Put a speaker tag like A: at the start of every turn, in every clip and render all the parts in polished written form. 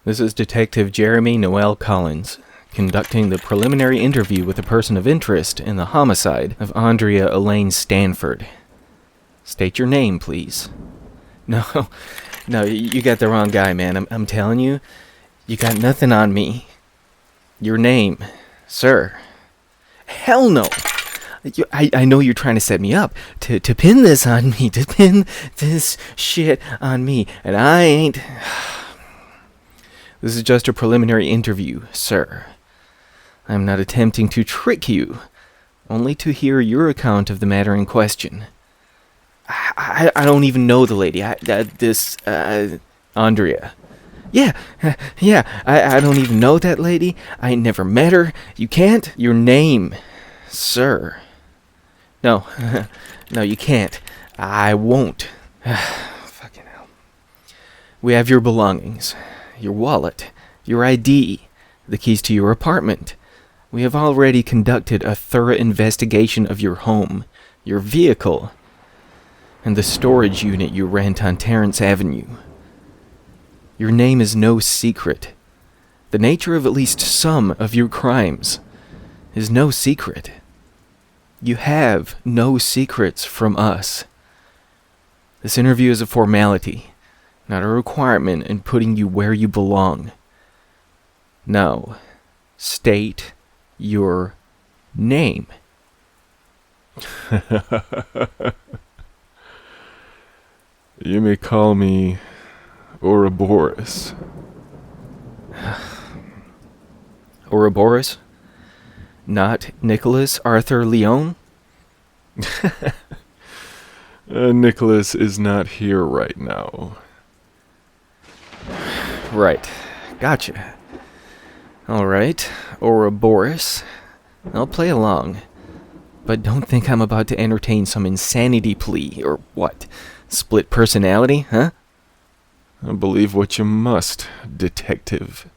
A: This is Detective Jeremy Noel Collins, conducting the preliminary interview with a person of interest in the homicide of Andrea Elaine Stanford. State your name, please. No, you got the wrong guy, man. I'm telling you, you got nothing on me. Your name, sir. Hell no! I know you're trying to set me up, to pin this on me, to pin this shit on me, and I ain't... This is just a preliminary interview, sir. I'm not attempting to trick you, only to hear your account of the matter in question. I don't even know the lady. Andrea. Yeah, I don't even know that lady. I ain't never met her. You can't? Your name, sir. No, you can't. I won't. Fucking hell. We have your belongings, your wallet, your ID, the keys to your apartment. We have already conducted a thorough investigation of your home, your vehicle, and the storage unit you rent on Terrence Avenue. Your name is no secret. The nature of at least some of your crimes is no secret. You have no secrets from us. This interview is a formality, not a requirement in putting you where you belong. Now, state your name.
B: You may call me Ouroboros.
A: Ouroboros? Not Nicholas Arthur Leone?
B: Nicholas is not here right now.
A: Right. Gotcha. Alright, Ouroboros. I'll play along. But don't think I'm about to entertain some insanity plea, or what? Split personality, huh?
B: I believe what you must, detective.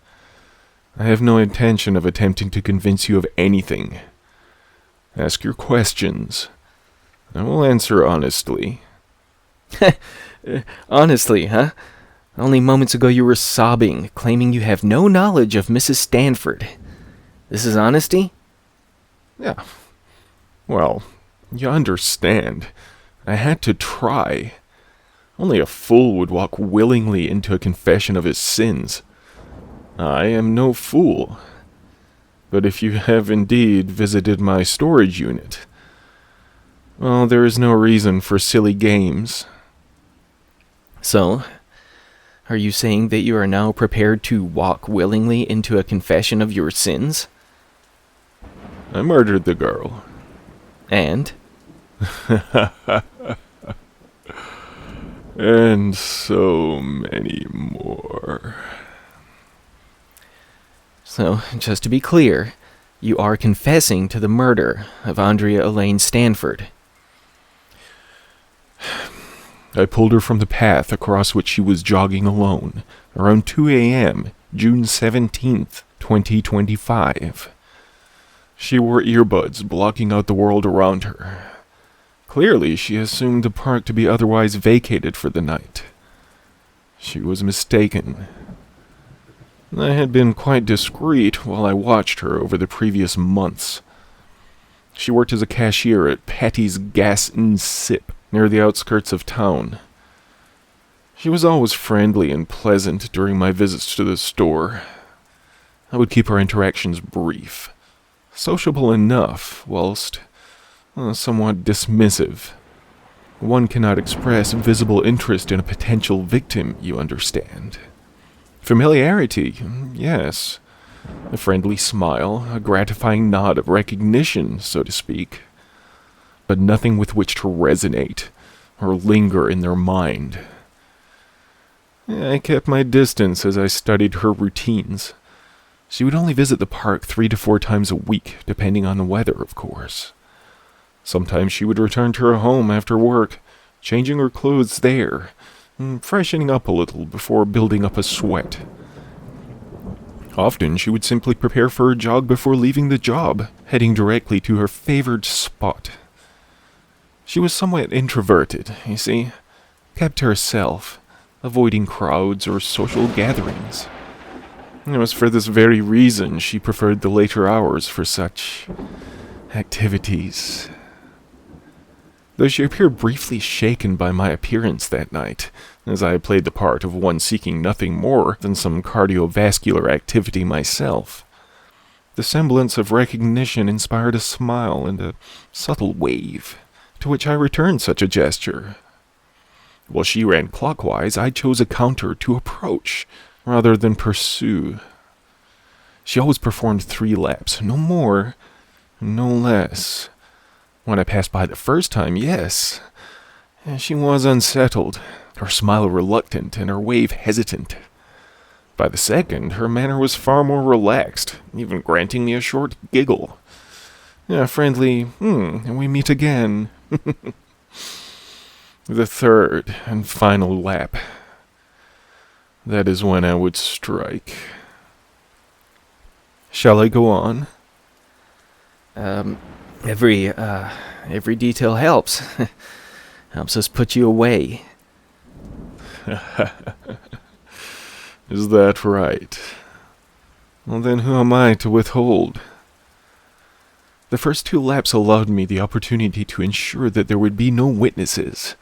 B: I have no intention of attempting to convince you of anything. Ask your questions. I will answer honestly.
A: Honestly, huh? Only moments ago you were sobbing, claiming you have no knowledge of Mrs. Stanford. This is honesty?
B: Yeah. Well, you understand. I had to try. Only a fool would walk willingly into a confession of his sins. I am no fool. But if you have indeed visited my storage unit, well, there is no reason for silly games.
A: So, are you saying that you are now prepared to walk willingly into a confession of your sins?
B: I murdered the girl.
A: And?
B: And so many more.
A: So, just to be clear, you are confessing to the murder of Andrea Elaine Stanford.
B: I pulled her from the path across which she was jogging alone, around 2 a.m., June 17th, 2025. She wore earbuds, blocking out the world around her. Clearly, she assumed the park to be otherwise vacated for the night. She was mistaken. I had been quite discreet while I watched her over the previous months. She worked as a cashier at Patty's Gas and Sip, near the outskirts of town. She was always friendly and pleasant during my visits to the store. I would keep our interactions brief, sociable enough, whilst somewhat dismissive. One cannot express visible interest in a potential victim, you understand. Familiarity, yes. A friendly smile, a gratifying nod of recognition, so to speak. But nothing with which to resonate, or linger in their mind. I kept my distance as I studied her routines. She would only visit the park 3 to 4 times a week, depending on the weather, of course. Sometimes she would return to her home after work, changing her clothes there, freshening up a little before building up a sweat. Often she would simply prepare for a jog before leaving the job, heading directly to her favored spot. She was somewhat introverted, you see, kept to herself, avoiding crowds or social gatherings. It was for this very reason she preferred the later hours for such activities. Though she appeared briefly shaken by my appearance that night, as I played the part of one seeking nothing more than some cardiovascular activity myself, the semblance of recognition inspired a smile and a subtle wave, to which I returned such a gesture. While she ran clockwise, I chose a counter to approach, rather than pursue. She always performed 3 laps, no more, no less. When I passed by the first time, yes, she was unsettled, her smile reluctant and her wave hesitant. By the second, her manner was far more relaxed, even granting me a short giggle. A friendly, and we meet again. The third and final lap. That is when I would strike. Shall I go on?
A: Every detail helps. Helps us put you away.
B: Is that right? Well, then who am I to withhold? The first 2 laps allowed me the opportunity to ensure that there would be no witnesses,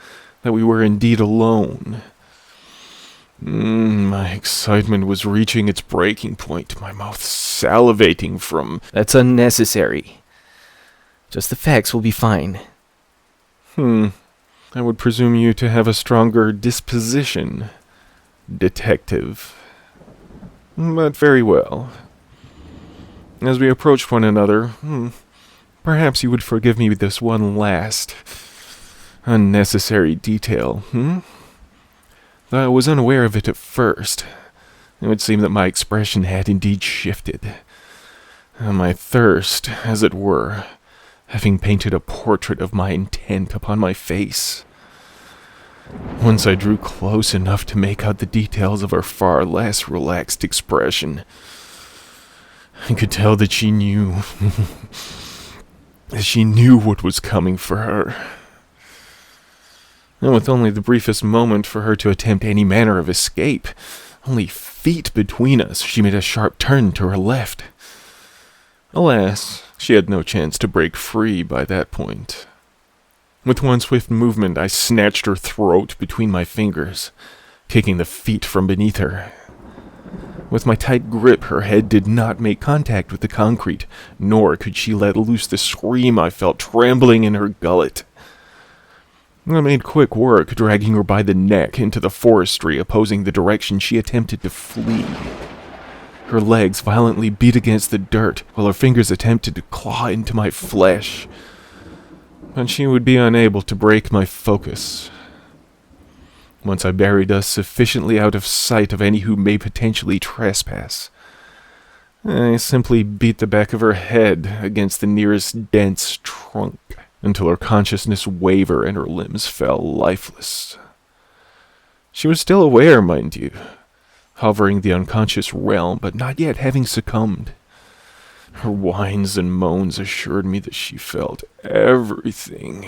B: that we were indeed alone. My excitement was reaching its breaking point, my mouth salivating from...
A: That's unnecessary. Just the facts will be fine.
B: I would presume you to have a stronger disposition, detective. But very well. As we approached one another, perhaps you would forgive me this one last, unnecessary detail, Though I was unaware of it at first, it would seem that my expression had indeed shifted. My thirst, as it were, having painted a portrait of my intent upon my face. Once I drew close enough to make out the details of her far less relaxed expression, I could tell that she knew. That she knew what was coming for her. And with only the briefest moment for her to attempt any manner of escape, only feet between us, she made a sharp turn to her left. Alas, she had no chance to break free by that point. With one swift movement, I snatched her throat between my fingers, taking the feet from beneath her. With my tight grip, her head did not make contact with the concrete, nor could she let loose the scream I felt trembling in her gullet. I made quick work, dragging her by the neck into the forestry opposing the direction she attempted to flee. Her legs violently beat against the dirt, while her fingers attempted to claw into my flesh. But she would be unable to break my focus. Once I buried us sufficiently out of sight of any who may potentially trespass, I simply beat the back of her head against the nearest dense trunk until her consciousness wavered and her limbs fell lifeless. She was still aware, mind you, hovering the unconscious realm, but not yet having succumbed. Her whines and moans assured me that she felt everything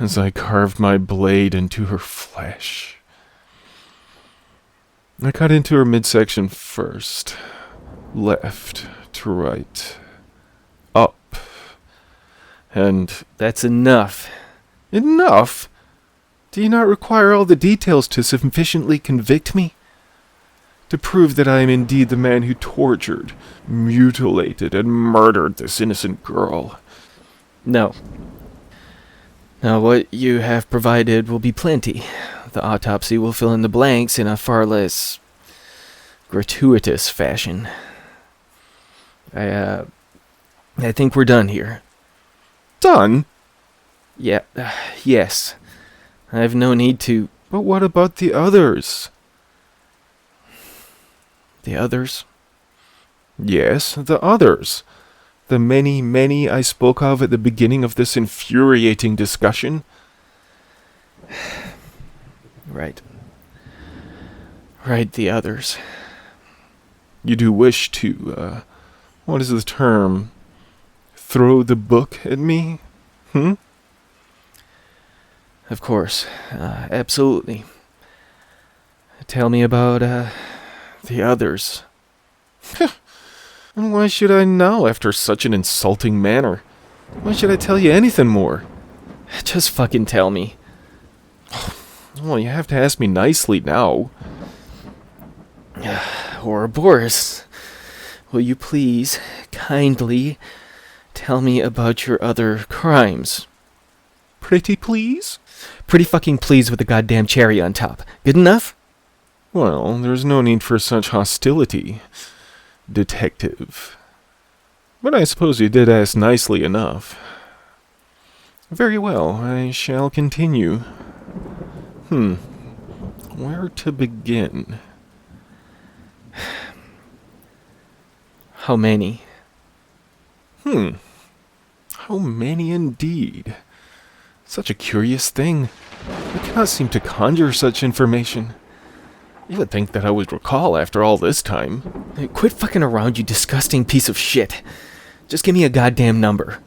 B: as I carved my blade into her flesh. I cut into her midsection first, left to right, up, and...
A: That's enough.
B: Enough? Do you not require all the details to sufficiently convict me? To prove that I am indeed the man who tortured, mutilated, and murdered this innocent girl?
A: No. Now, what you have provided will be plenty. The autopsy will fill in the blanks in a far less gratuitous fashion. I think we're done here.
B: Done?
A: Yeah, yes. I've no need to...
B: But what about the others?
A: The others?
B: Yes, the others. The many, many I spoke of at the beginning of this infuriating discussion.
A: Right. Right, the others.
B: You do wish to, what is the term? Throw the book at me?
A: Of course. Absolutely. Tell me about, the others.
B: And why should I now after such an insulting manner? Why should I tell you anything more?
A: Just fucking tell me.
B: Well, you have to ask me nicely now.
A: Ouroboros, will you please, kindly, tell me about your other crimes?
B: Pretty please?
A: Pretty fucking pleased with the goddamn cherry on top. Good enough?
B: Well, there's no need for such hostility, detective. But I suppose you did ask nicely enough. Very well, I shall continue. Where to begin?
A: How many?
B: How many indeed? Such a curious thing. I cannot seem to conjure such information. You would think that I would recall after all this time.
A: Hey, quit fucking around, you disgusting piece of shit. Just give me a goddamn number.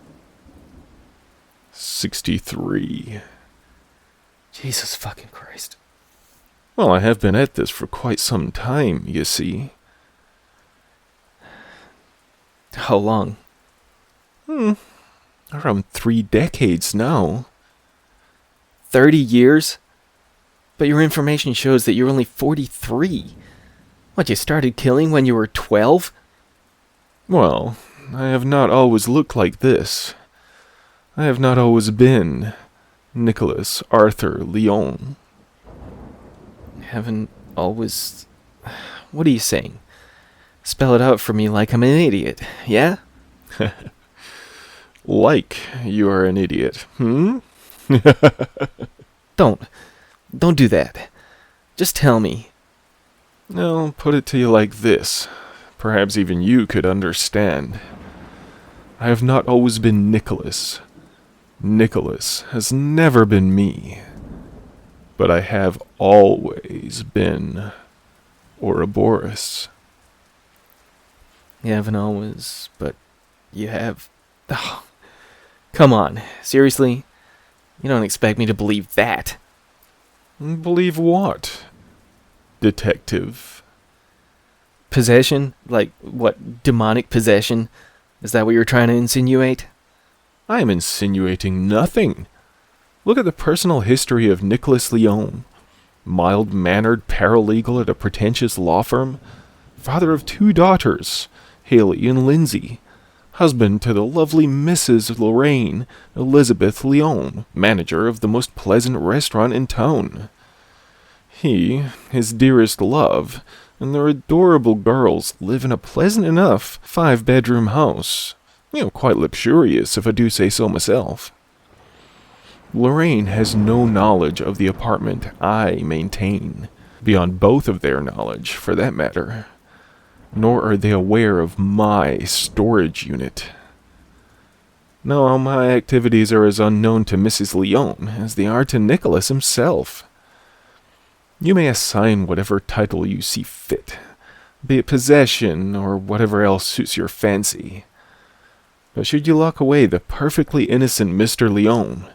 B: 63.
A: Jesus fucking Christ.
B: Well, I have been at this for quite some time, you see.
A: How long?
B: Around 3 decades now.
A: 30 years? But your information shows that you're only 43. What, you started killing when you were 12?
B: Well, I have not always looked like this. I have not always been Nicholas Arthur Lyon.
A: Haven't always... What are you saying? Spell it out for me like I'm an idiot, yeah?
B: Like you are an idiot,
A: Don't do that. Just tell me.
B: I'll put it to you like this. Perhaps even you could understand. I have not always been Nicholas. Nicholas has never been me. But I have always been Ouroboros.
A: You haven't always, but you have... Oh, come on, seriously? You don't expect me to believe that?
B: Believe what, detective?
A: Possession? Like, what, demonic possession? Is that what you're trying to insinuate?
B: I am insinuating nothing. Look at the personal history of Nicholas Lyon. Mild-mannered paralegal at a pretentious law firm. Father of 2 daughters, Haley and Lindsay. Husband to the lovely Mrs. Lorraine Elizabeth Lyon, manager of the most pleasant restaurant in town. He, his dearest love, and their adorable girls live in a pleasant enough 5-bedroom house. Quite luxurious, if I do say so myself. Lorraine has no knowledge of the apartment I maintain, beyond both of their knowledge, for that matter. Nor are they aware of my storage unit. No, my activities are as unknown to Mrs. Lyon as they are to Nicholas himself. You may assign whatever title you see fit, be it possession or whatever else suits your fancy. But should you lock away the perfectly innocent Mr. Lyon,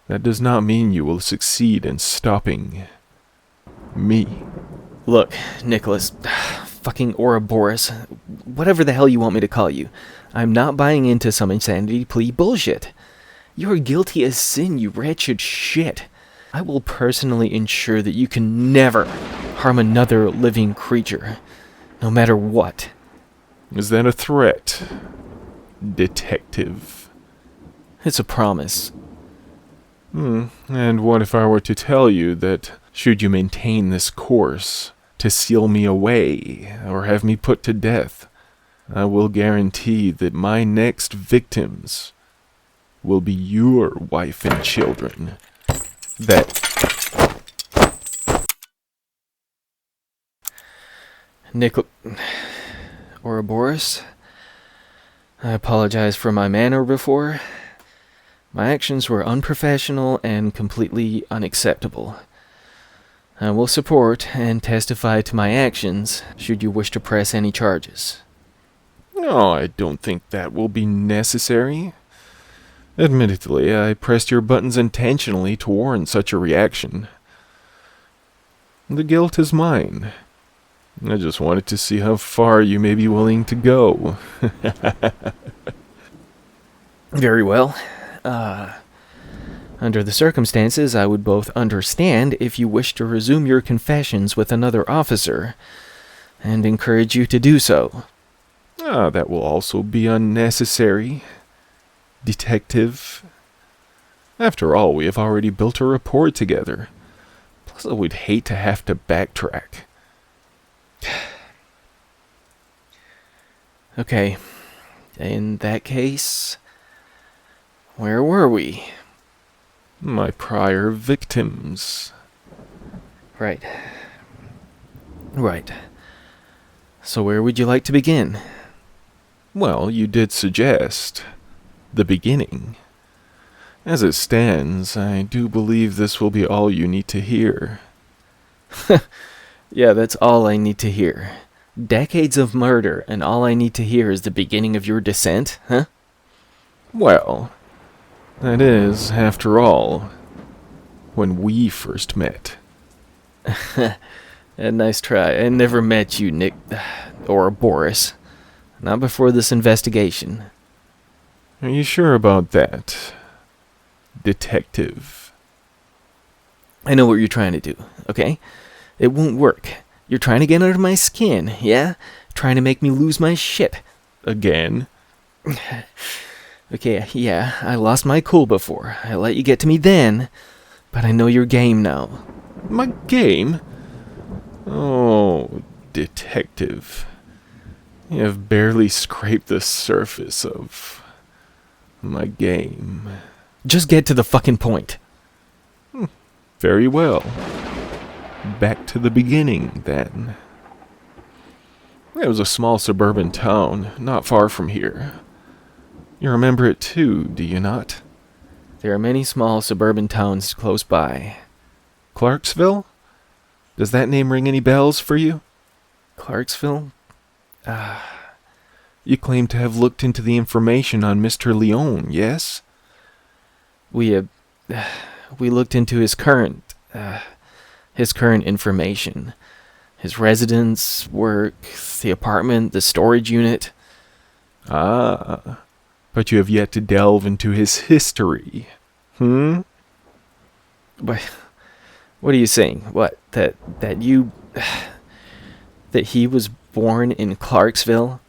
B: that does not mean you will succeed in stopping me.
A: Look, Nicholas, fucking Ouroboros, whatever the hell you want me to call you, I'm not buying into some insanity plea bullshit. You're guilty as sin, you wretched shit. I will personally ensure that you can never harm another living creature, no matter what.
B: Is that a threat, detective?
A: It's a promise.
B: And what if I were to tell you that, should you maintain this course, to seal me away, or have me put to death, I will guarantee that my next victims will be your wife and children.
A: Ouroboros, I apologize for my manner before. My actions were unprofessional and completely unacceptable. I will support and testify to my actions should you wish to press any charges.
B: No, I don't think that will be necessary. Admittedly, I pressed your buttons intentionally to warrant such a reaction. The guilt is mine. I just wanted to see how far you may be willing to go.
A: Very well. Under the circumstances, I would both understand if you wish to resume your confessions with another officer, and encourage you to do so.
B: That will also be unnecessary, detective. After all, we have already built a rapport together. Plus, I would hate to have to backtrack.
A: Okay. In that case, where were we?
B: My prior victims.
A: Right. Right. So where would you like to begin?
B: Well, you did suggest the beginning. As it stands, I do believe this will be all you need to hear.
A: Yeah, that's all I need to hear. Decades of murder, and all I need to hear is the beginning of your descent, huh?
B: Well, that is, after all, when we first met.
A: A nice try. I never met you, Nick, or Boris. Not before this investigation.
B: Are you sure about that, detective?
A: I know what you're trying to do, okay? It won't work. You're trying to get under my skin, yeah? Trying to make me lose my shit.
B: Again?
A: Okay, yeah, I lost my cool before. I let you get to me then, but I know your game now.
B: My game? Oh, detective. You have barely scraped the surface of my game.
A: Just get to the fucking point.
B: Very well. Back to the beginning, then. It was a small suburban town, not far from here. You remember it too, do you not?
A: There are many small suburban towns close by.
B: Clarksville? Does that name ring any bells for you?
A: Clarksville?
B: You claim to have looked into the information on Mr. Leone, yes?
A: We looked into his current information. His residence, work, the apartment, the storage unit.
B: Ah, but you have yet to delve into his history.
A: But what are you saying? What, that he was born in Clarksville?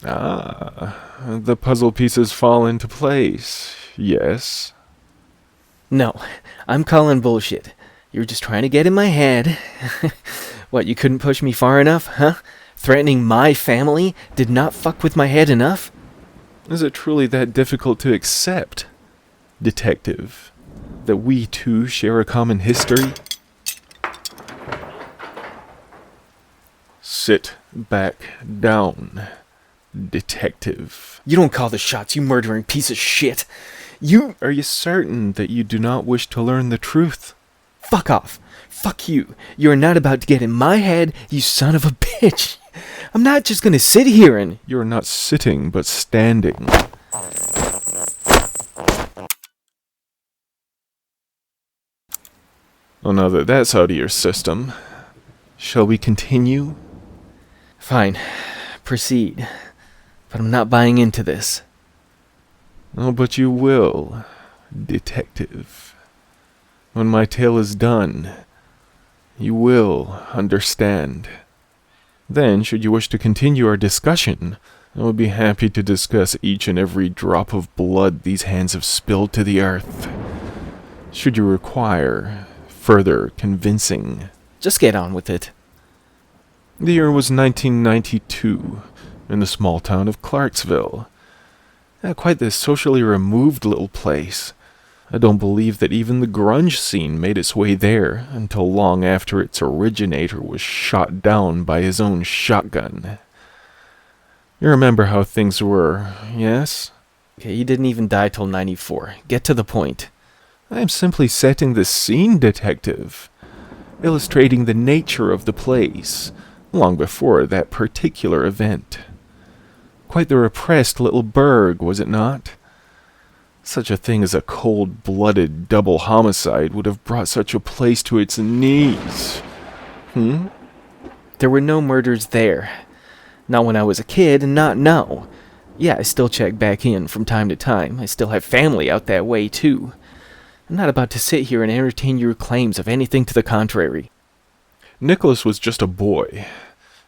B: The puzzle pieces fall into place, yes?
A: No, I'm calling bullshit. You're just trying to get in my head. What, you couldn't push me far enough, huh? Threatening my family did not fuck with my head enough?
B: Is it truly that difficult to accept, detective, that we two share a common history? Sit back down, detective.
A: You don't call the shots, you murdering piece of shit.
B: Are you certain that you do not wish to learn the truth?
A: Fuck off. Fuck you. You're not about to get in my head, you son of a bitch. I'm not just gonna sit here and...
B: You're not sitting, but standing. Oh, now that that's out of your system, shall we continue?
A: Fine. Proceed. But I'm not buying into this.
B: Oh, but you will, detective. When my tale is done, you will understand. Then, should you wish to continue our discussion, I would be happy to discuss each and every drop of blood these hands have spilled to the earth. Should you require further convincing.
A: Just get on with it.
B: The year was 1992, in the small town of Clarksville. Quite the socially removed little place. I don't believe that even the grunge scene made its way there until long after its originator was shot down by his own shotgun. You remember how things were, yes?
A: Okay, he didn't even die till 94. Get to the point.
B: I am simply setting the scene, detective. Illustrating the nature of the place, long before that particular event. Quite the repressed little burg, was it not? Such a thing as a cold-blooded double homicide would have brought such a place to its knees.
A: There were no murders there. Not when I was a kid, and not now. Yeah, I still check back in from time to time. I still have family out that way, too. I'm not about to sit here and entertain your claims of anything to the contrary.
B: Nicholas was just a boy.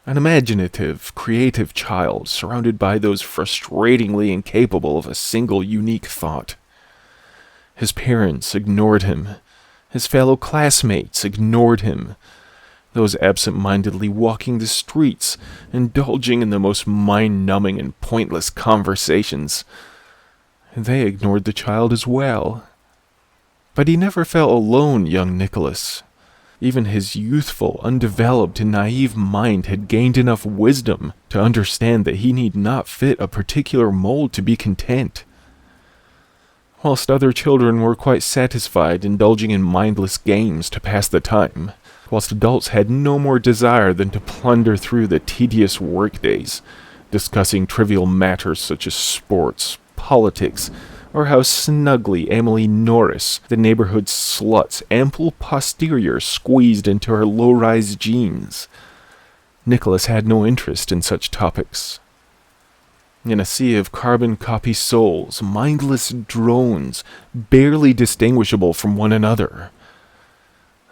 B: An imaginative, creative child surrounded by those frustratingly incapable of a single unique thought. His parents ignored him. His fellow classmates ignored him. Those absent-mindedly walking the streets, indulging in the most mind-numbing and pointless conversations. They ignored the child as well. But he never felt alone, young Nicholas. Even his youthful, undeveloped, and naive mind had gained enough wisdom to understand that he need not fit a particular mold to be content. Whilst other children were quite satisfied indulging in mindless games to pass the time, whilst adults had no more desire than to plunder through the tedious workdays, discussing trivial matters such as sports, politics, or how snugly Emily Norris, the neighborhood slut's ample posterior squeezed into her low-rise jeans. Nicholas had no interest in such topics. In a sea of carbon copy souls, mindless drones, barely distinguishable from one another,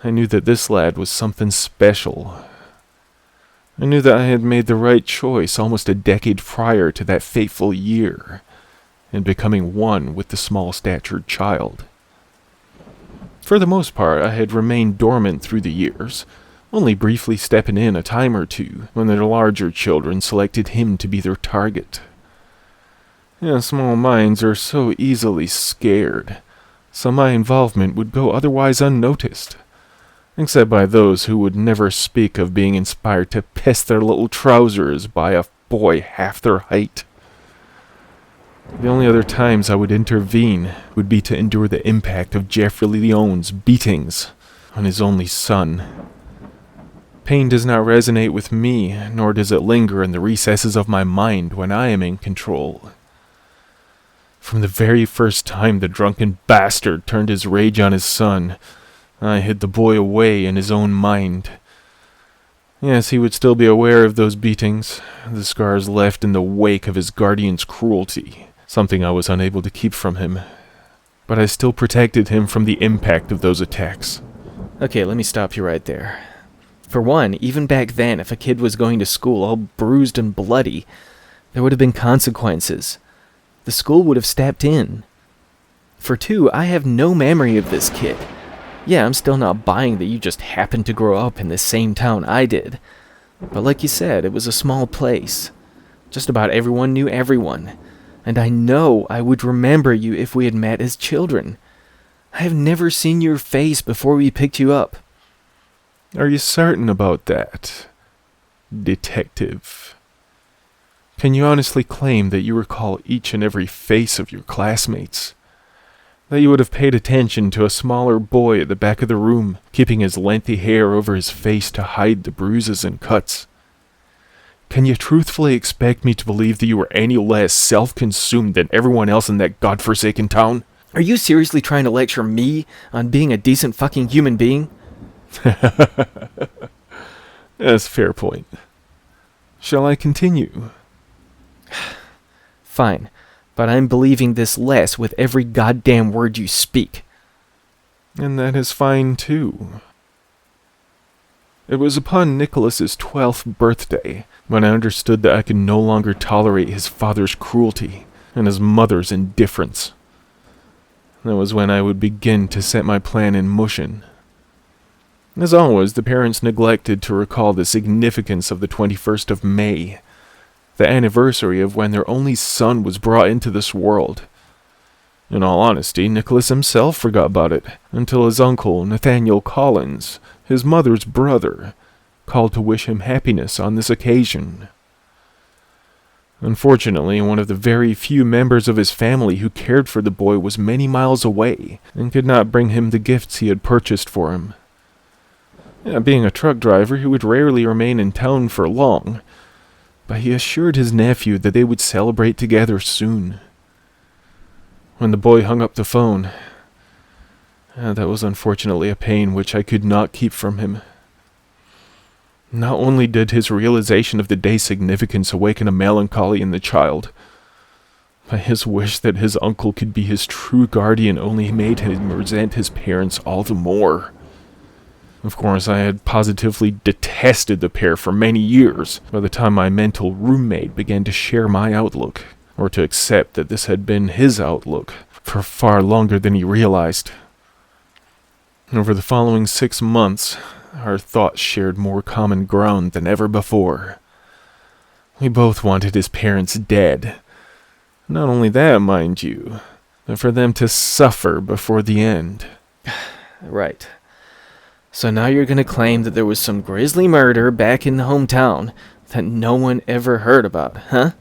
B: I knew that this lad was something special. I knew that I had made the right choice almost a decade prior to that fateful year, in becoming one with the small-statured child. For the most part, I had remained dormant through the years, only briefly stepping in a time or two when the larger children selected him to be their target. Yeah, small minds are so easily scared, so my involvement would go otherwise unnoticed, except by those who would never speak of being inspired to piss their little trousers by a boy half their height. The only other times I would intervene would be to endure the impact of Jeffrey Leone's beatings on his only son. Pain does not resonate with me, nor does it linger in the recesses of my mind when I am in control. From the very first time the drunken bastard turned his rage on his son, I hid the boy away in his own mind. Yes, he would still be aware of those beatings, the scars left in the wake of his guardian's cruelty, something I was unable to keep from him. But I still protected him from the impact of those attacks.
A: Okay, let me stop you right there. For one, even back then, if a kid was going to school all bruised and bloody, there would have been consequences. The school would have stepped in. For two, I have no memory of this kid. Yeah, I'm still not buying that you just happened to grow up in the same town I did. But like you said, it was a small place. Just about everyone knew everyone. And I know I would remember you if we had met as children. I have never seen your face before we picked you up.
B: Are you certain about that, detective? Can you honestly claim that you recall each and every face of your classmates? That you would have paid attention to a smaller boy at the back of the room, keeping his lengthy hair over his face to hide the bruises and cuts? Can you truthfully expect me to believe that you were any less self-consumed than everyone else in that godforsaken town?
A: Are you seriously trying to lecture me on being a decent fucking human being?
B: That's a fair point. Shall I continue?
A: Fine, but I'm believing this less with every goddamn word you speak.
B: And that is fine too. It was upon Nicholas's 12th birthday when I understood that I could no longer tolerate his father's cruelty and his mother's indifference. That was when I would begin to set my plan in motion. As always, the parents neglected to recall the significance of the 21st of May, the anniversary of when their only son was brought into this world. In all honesty, Nicholas himself forgot about it, until his uncle, Nathaniel Collins, his mother's brother, called to wish him happiness on this occasion. Unfortunately, one of the very few members of his family who cared for the boy was many miles away, and could not bring him the gifts he had purchased for him. Being a truck driver, he would rarely remain in town for long, but he assured his nephew that they would celebrate together soon. When the boy hung up the phone, that was unfortunately a pain which I could not keep from him. Not only did his realization of the day's significance awaken a melancholy in the child, but his wish that his uncle could be his true guardian only made him resent his parents all the more. Of course, I had positively detested the pair for many years by the time my mental roommate began to share my outlook, or to accept that this had been his outlook for far longer than he realized. Over the following 6 months, our thoughts shared more common ground than ever before. We both wanted his parents dead. Not only that, mind you, but for them to suffer before the end.
A: Right. So now you're going to claim that there was some grisly murder back in the hometown that no one ever heard about, huh?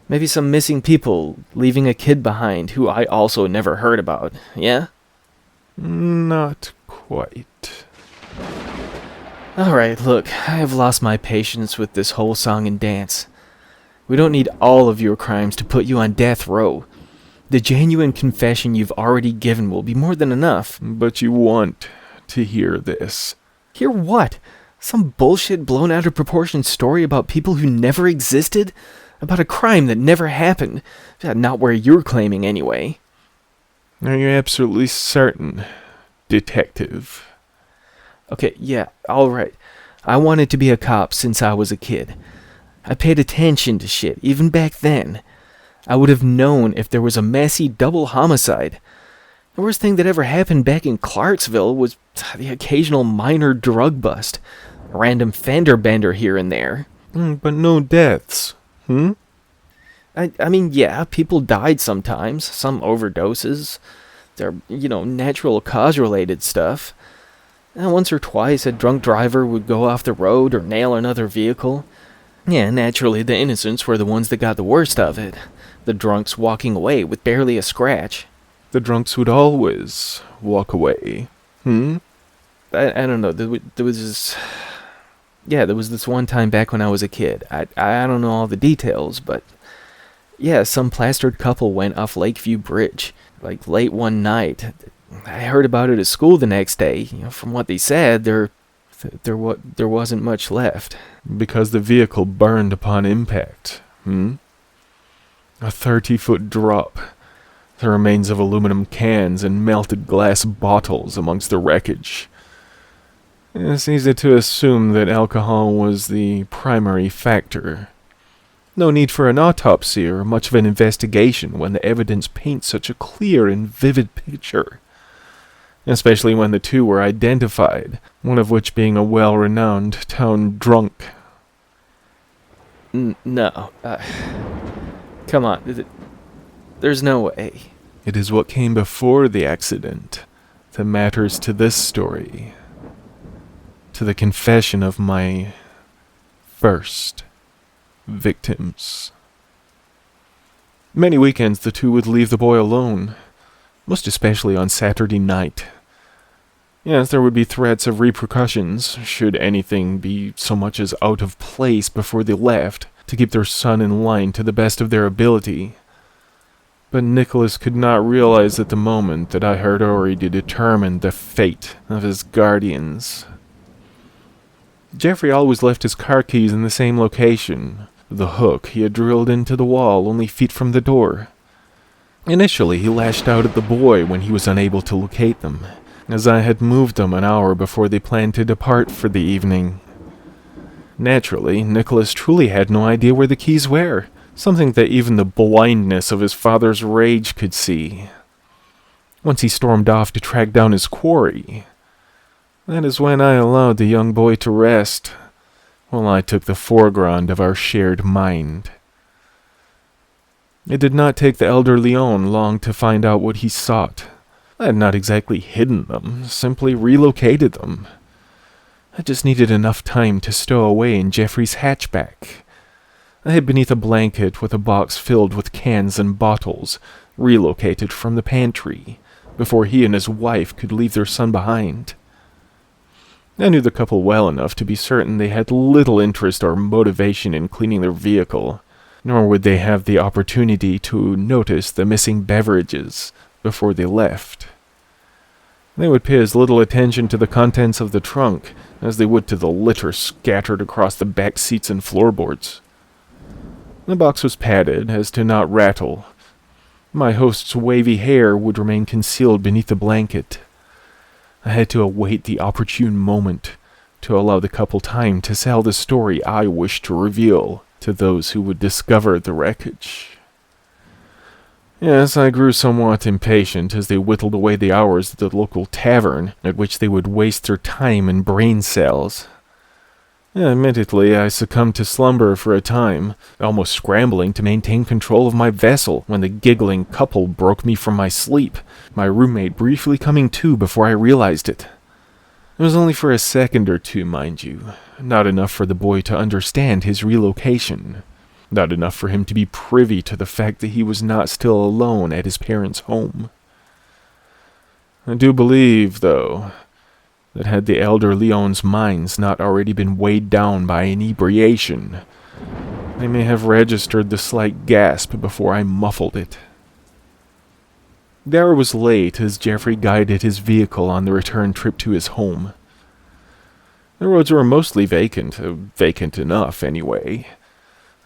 A: Maybe some missing people leaving a kid behind who I also never heard about, yeah?
B: Not quite.
A: Alright, look, I have lost my patience with this whole song and dance. We don't need all of your crimes to put you on death row. The genuine confession you've already given will be more than enough.
B: But you want to hear this.
A: Hear what? Some bullshit blown out of proportion story about people who never existed? About a crime that never happened? Not where you're claiming anyway.
B: Are you absolutely certain, detective?
A: Okay, yeah, alright. I wanted to be a cop since I was a kid. I paid attention to shit, even back then. I would have known if there was a messy double homicide. The worst thing that ever happened back in Clarksville was the occasional minor drug bust. A random fender bender here and there.
B: But no deaths,
A: I mean, yeah, people died sometimes. Some overdoses. They're, natural cause-related stuff. And once or twice, a drunk driver would go off the road or nail another vehicle. Yeah, naturally, the innocents were the ones that got the worst of it. The drunks walking away with barely a scratch.
B: The drunks would always walk away,
A: I don't know, there was this... Yeah, there was this one time back when I was a kid. I don't know all the details, but... Yeah, some plastered couple went off Lakeview Bridge, like late one night. I heard about it at school the next day. From what they said, there wasn't much left.
B: Because the vehicle burned upon impact, A 30-foot drop. The remains of aluminum cans and melted glass bottles amongst the wreckage. It's easy to assume that alcohol was the primary factor. No need for an autopsy or much of an investigation when the evidence paints such a clear and vivid picture. Especially when the two were identified, one of which being a well-renowned town drunk.
A: No. Come on. There's no way.
B: It is what came before the accident that matters to this story. To the confession of my first victims. Many weekends the two would leave the boy alone, most especially on Saturday night. Yes, there would be threats of repercussions, should anything be so much as out of place before they left, to keep their son in line to the best of their ability. But Nicholas could not realize at the moment that I had already determined the fate of his guardians. Jeffrey always left his car keys in the same location, the hook he had drilled into the wall only feet from the door. Initially, he lashed out at the boy when he was unable to locate them, as I had moved them an hour before they planned to depart for the evening. Naturally, Nicholas truly had no idea where the keys were, something that even the blindness of his father's rage could see. Once he stormed off to track down his quarry, that is when I allowed the young boy to rest, while I took the foreground of our shared mind. It did not take the elder Leon long to find out what he sought. I had not exactly hidden them, simply relocated them. I just needed enough time to stow away in Jeffrey's hatchback. I hid beneath a blanket with a box filled with cans and bottles, relocated from the pantry, before he and his wife could leave their son behind. I knew the couple well enough to be certain they had little interest or motivation in cleaning their vehicle, nor would they have the opportunity to notice the missing beverages before they left. They would pay as little attention to the contents of the trunk as they would to the litter scattered across the back seats and floorboards. The box was padded as to not rattle. My host's wavy hair would remain concealed beneath the blanket. I had to await the opportune moment to allow the couple time to tell the story I wished to reveal to those who would discover the wreckage. Yes, I grew somewhat impatient as they whittled away the hours at the local tavern at which they would waste their time and brain cells. Admittedly, I succumbed to slumber for a time, almost scrambling to maintain control of my vessel when the giggling couple broke me from my sleep, my roommate briefly coming to before I realized it. It was only for a second or two, mind you, not enough for the boy to understand his relocation. Not enough for him to be privy to the fact that he was not still alone at his parents' home. I do believe, though, that had the elder Leon's minds not already been weighed down by inebriation, they may have registered the slight gasp before I muffled it. The hour was late as Jeffrey guided his vehicle on the return trip to his home. The roads were mostly vacant enough anyway.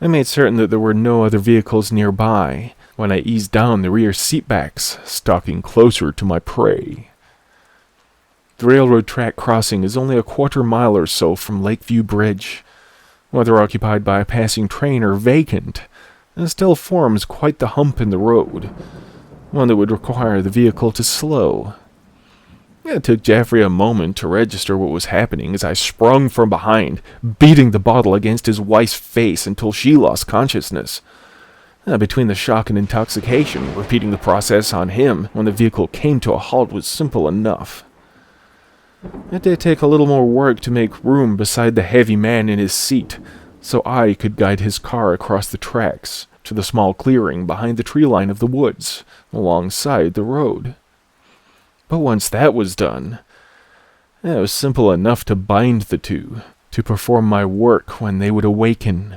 B: I made certain that there were no other vehicles nearby when I eased down the rear seatbacks, stalking closer to my prey. The railroad track crossing is only a quarter-mile or so from Lakeview Bridge. Whether occupied by a passing train or vacant, it still forms quite the hump in the road, one that would require the vehicle to slow. It took Jeffrey a moment to register what was happening as I sprung from behind, beating the bottle against his wife's face until she lost consciousness. Between the shock and intoxication, repeating the process on him when the vehicle came to a halt was simple enough. It did take a little more work to make room beside the heavy man in his seat, so I could guide his car across the tracks to the small clearing behind the tree line of the woods, alongside the road. But once that was done, it was simple enough to bind the two, to perform my work when they would awaken.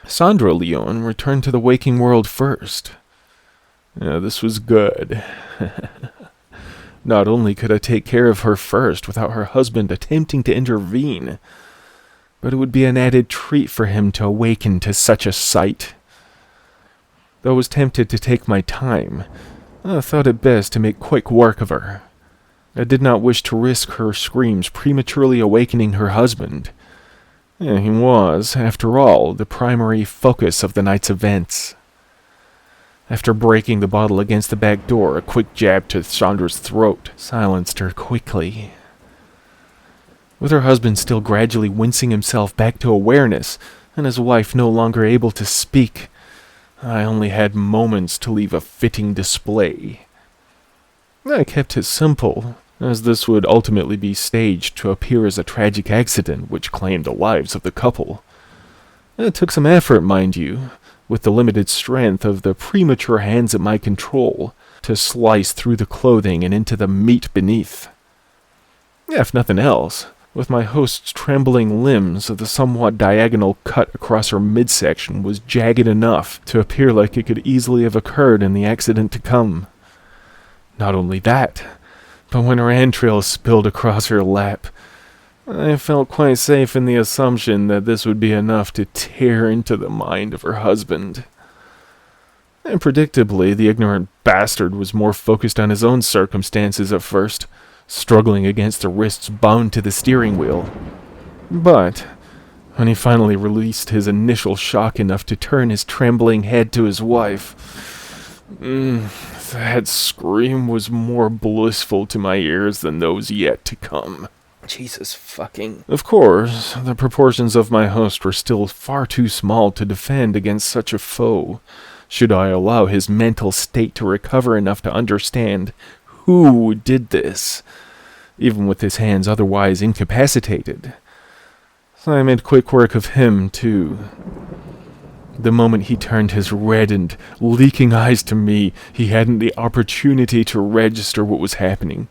B: Sandra Leon returned to the waking world first. This was good. Not only could I take care of her first without her husband attempting to intervene, but it would be an added treat for him to awaken to such a sight. Though I was tempted to take my time, I thought it best to make quick work of her. I did not wish to risk her screams prematurely awakening her husband. He was, after all, the primary focus of the night's events. After breaking the bottle against the back door, a quick jab to Sandra's throat silenced her quickly. With her husband still gradually wincing himself back to awareness, and his wife no longer able to speak, I only had moments to leave a fitting display. I kept it simple, as this would ultimately be staged to appear as a tragic accident which claimed the lives of the couple. It took some effort, mind you, with the limited strength of the premature hands at my control, to slice through the clothing and into the meat beneath. If nothing else, with my host's trembling limbs, the somewhat diagonal cut across her midsection was jagged enough to appear like it could easily have occurred in the accident to come. Not only that, but when her entrails spilled across her lap, I felt quite safe in the assumption that this would be enough to tear into the mind of her husband. And predictably, the ignorant bastard was more focused on his own circumstances at first, struggling against the wrists bound to the steering wheel. But when he finally released his initial shock enough to turn his trembling head to his wife, that scream was more blissful to my ears than those yet to come.
A: Jesus fucking...
B: Of course, the proportions of my host were still far too small to defend against such a foe, should I allow his mental state to recover enough to understand who did this, even with his hands otherwise incapacitated. So I made quick work of him, too. The moment he turned his reddened, leaking eyes to me, he hadn't the opportunity to register what was happening.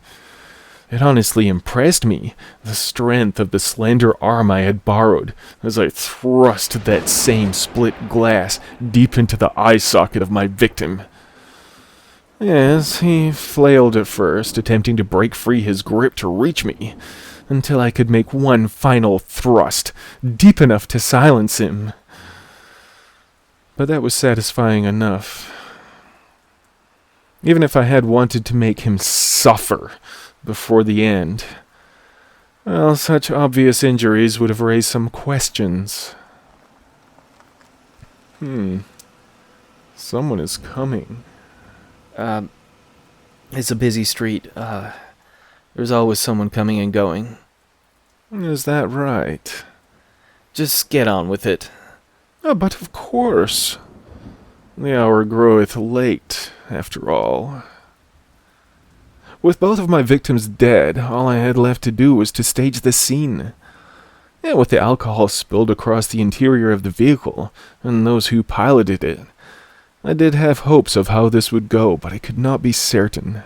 B: It honestly impressed me, the strength of the slender arm I had borrowed, as I thrust that same split glass deep into the eye socket of my victim. Yes, he flailed at first, attempting to break free his grip to reach me, until I could make one final thrust, deep enough to silence him. But that was satisfying enough. Even if I had wanted to make him suffer before the end, well, such obvious injuries would have raised some questions. Someone is coming.
A: It's a busy street. There's always someone coming and going.
B: Is that right?
A: Just get on with it.
B: Oh, but of course. The hour groweth late, after all. With both of my victims dead, all I had left to do was to stage the scene. Yeah, with the alcohol spilled across the interior of the vehicle, and those who piloted it, I did have hopes of how this would go, but I could not be certain.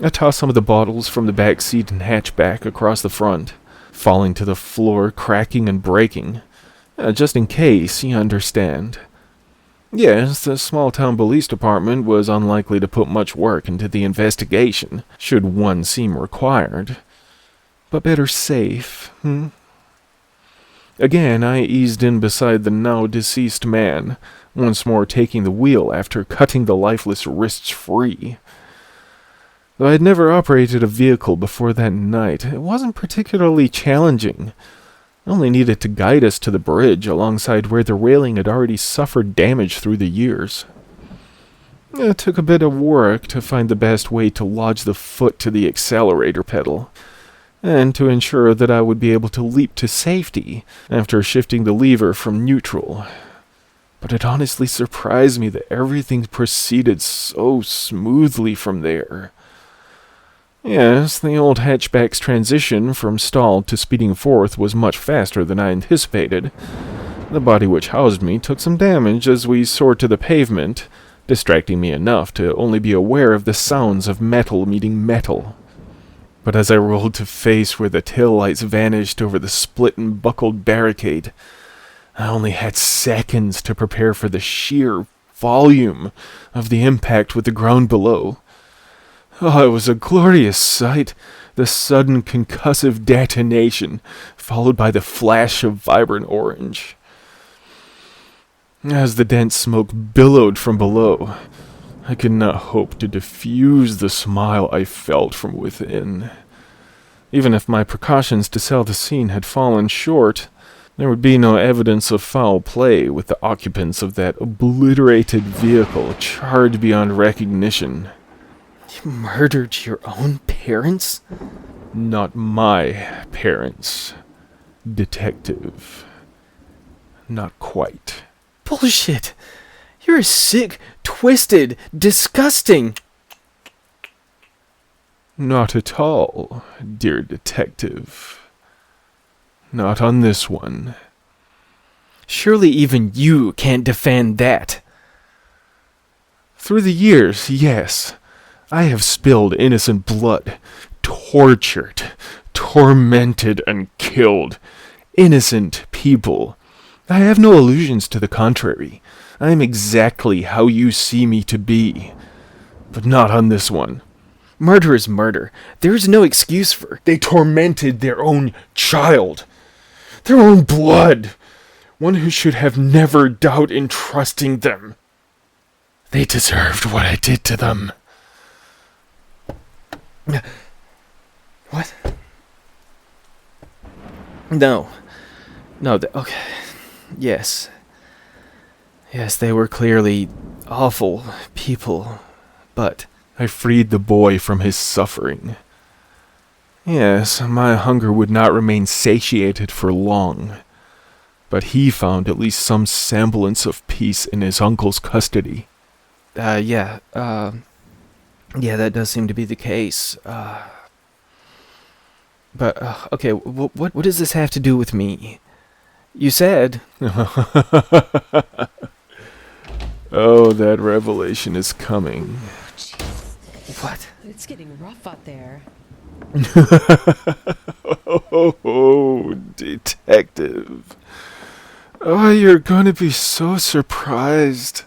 B: I tossed some of the bottles from the back seat and hatchback across the front, falling to the floor, cracking and breaking. Just in case, you understand. Yes, the small-town police department was unlikely to put much work into the investigation, should one seem required. But better safe, Again, I eased in beside the now-deceased man, once more taking the wheel after cutting the lifeless wrists free. Though I had never operated a vehicle before that night, it wasn't particularly challenging. I only needed to guide us to the bridge alongside where the railing had already suffered damage through the years. It took a bit of work to find the best way to lodge the foot to the accelerator pedal, and to ensure that I would be able to leap to safety after shifting the lever from neutral. But it honestly surprised me that everything proceeded so smoothly from there. Yes, the old hatchback's transition from stalled to speeding forth was much faster than I anticipated. The body which housed me took some damage as we soared to the pavement, distracting me enough to only be aware of the sounds of metal meeting metal. But as I rolled to face where the taillights vanished over the split and buckled barricade, I only had seconds to prepare for the sheer volume of the impact with the ground below. Oh, it was a glorious sight, the sudden concussive detonation, followed by the flash of vibrant orange. As the dense smoke billowed from below, I could not hope to diffuse the smile I felt from within. Even if my precautions to sell the scene had fallen short, there would be no evidence of foul play with the occupants of that obliterated vehicle charred beyond recognition.
A: You murdered your own parents?
B: Not my parents, detective. Not quite.
A: Bullshit! You're sick, twisted, disgusting!
B: Not at all, dear detective. Not on this one.
A: Surely even you can't defend that.
B: Through the years, yes, I have spilled innocent blood, tortured, tormented, and killed innocent people. I have no illusions to the contrary. I am exactly how you see me to be. But not on this one.
A: Murder is murder. There is no excuse for...
B: They tormented their own child. Their own blood. One who should have never doubt in trusting them. They deserved what I did to them.
A: What? No. No, okay. Yes. Yes, they were clearly awful people, but...
B: I freed the boy from his suffering. Yes, my hunger would not remain satiated for long, but he found at least some semblance of peace in his uncle's custody.
A: Yeah, that does seem to be the case. But, okay, what does this have to do with me? You said...
B: Oh, that revelation is coming.
A: What?
C: It's getting rough out there.
B: Oh, detective. Oh, you're going to be so surprised.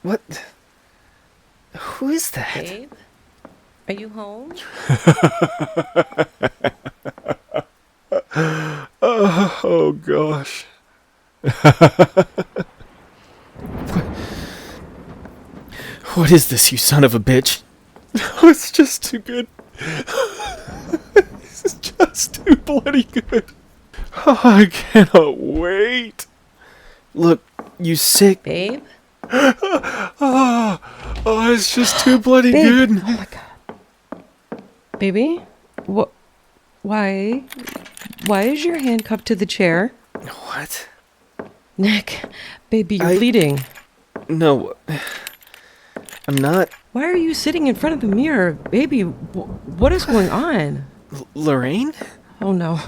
A: What? Who is that?
C: Babe? Are you home?
B: Oh gosh.
A: What is this, you son of a bitch?
B: Oh, it's just too good. This is just too bloody good. Oh, I cannot wait.
A: Look, you sick.
C: Babe?
B: Oh, it's just too bloody
C: Babe!
B: good.
C: Oh my god. Baby? What? Why? Why is your hand cupped to the chair?
A: What?
C: Nick, baby, you're
A: I-
C: bleeding.
A: No, I'm not.
C: Why are you sitting in front of the mirror? Baby, what is going on?
A: Lorraine?
C: Oh no.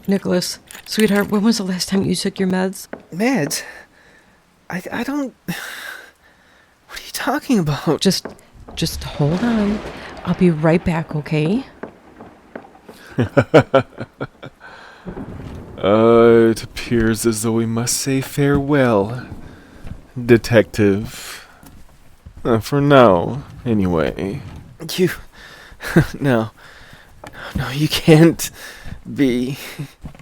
C: Nicholas, sweetheart, when was the last time you took your meds?
A: Meds? I don't. What are you talking about?
C: Just hold on. I'll be right back, okay?
B: It appears as though we must say farewell, Detective. For now, anyway.
A: You. No. No, you can't be.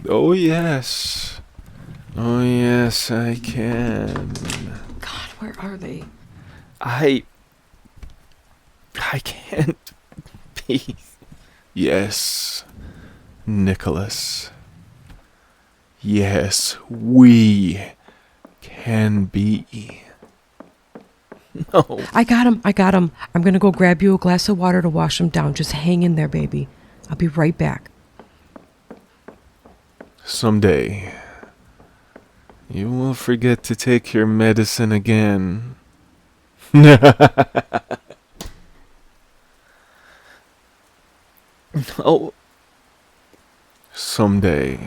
B: Oh, yes. Oh, yes, I can.
C: God, where are they?
A: I can't be.
B: Yes, Nicholas. Yes, we can be.
A: No.
C: I got him. I'm gonna go grab you a glass of water to wash him down. Just hang in there, baby. I'll be right back.
B: Someday, you will forget to take your medicine again.
A: No.
B: Someday,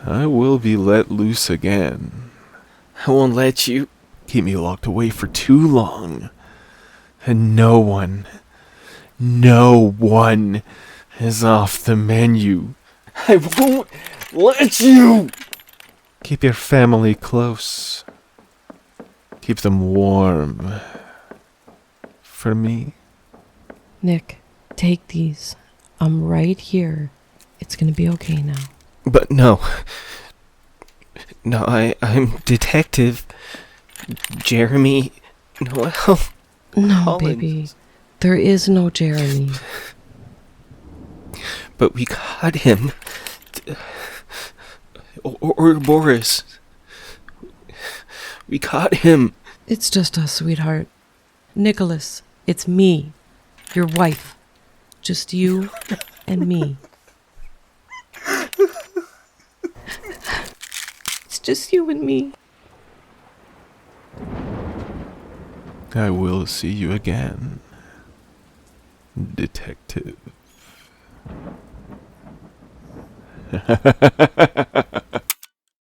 B: I will be let loose again.
A: I won't let you.
B: Keep me locked away for too long. And no one is off the menu.
A: I won't let you.
B: Keep your family close. Keep them warm. For me.
C: Nick, take these. I'm right here. It's gonna be okay now.
A: But no. No, I'm Detective Jeremy Noel.
C: No,
A: Collins.
C: baby. There is no Jeremy.
A: But we caught him. Or Boris. We caught him.
C: It's just us, sweetheart. Nicholas, it's me, your wife. Just you and me. It's just you and me.
B: I will see you again, Detective.